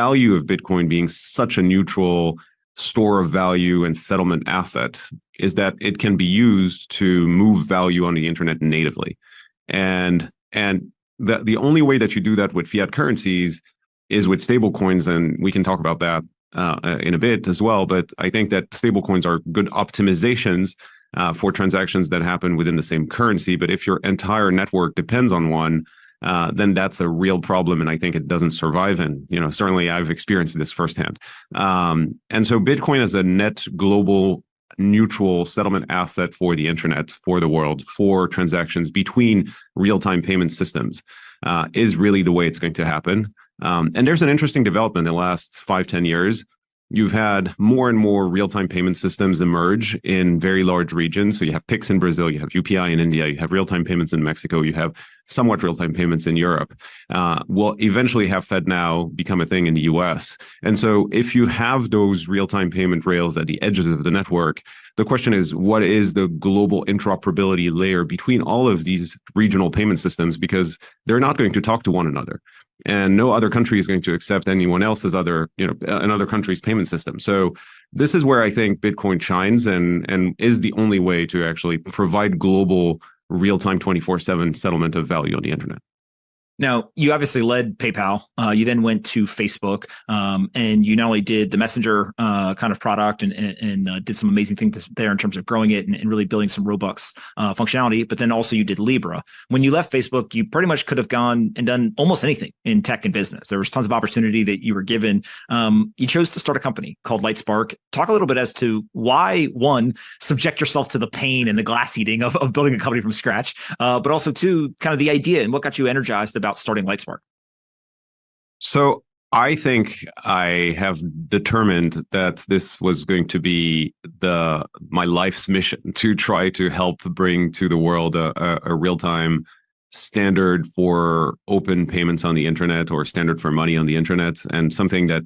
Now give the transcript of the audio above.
value of Bitcoin being such a neutral store of value and settlement asset is that it can be used to move value on the internet natively. And the only way that you do that with fiat currencies is with stablecoins, and we can talk about that in a bit as well. But I think that stablecoins are good optimizations for transactions that happen within the same currency. But if your entire network depends on one, then that's a real problem, and I think it doesn't survive. And certainly I've experienced this firsthand. And so Bitcoin as a net global neutral settlement asset for the internet, for the world, for transactions between real-time payment systems is really the way it's going to happen. And there's an interesting development in the last 5-10 years. You've had more and more real-time payment systems emerge in very large regions. So you have Pix in Brazil, you have UPI in India, you have real-time payments in Mexico, you have somewhat real-time payments in Europe. We'll eventually have FedNow become a thing in the US. And so if you have those real-time payment rails at the edges of the network, the question is, what is the global interoperability layer between all of these regional payment systems? Because they're not going to talk to one another. And no other country is going to accept anyone else's another country's payment system. So this is where I think Bitcoin shines and is the only way to actually provide global real-time 24/7 settlement of value on the internet. Now, you obviously led PayPal. You then went to Facebook, and you not only did the Messenger kind of product and did some amazing things there in terms of growing it and really building some Robux functionality, but then also you did Libra. When you left Facebook, you pretty much could have gone and done almost anything in tech and business. There was tons of opportunity that you were given. You chose to start a company called Lightspark. Talk a little bit as to why, one, subject yourself to the pain and the glass eating of building a company from scratch, but also, two, kind of the idea and what got you energized about starting Lightspark. So I think I have determined that this was going to be my life's mission, to try to help bring to the world a real-time standard for open payments on the internet, or standard for money on the internet, and something that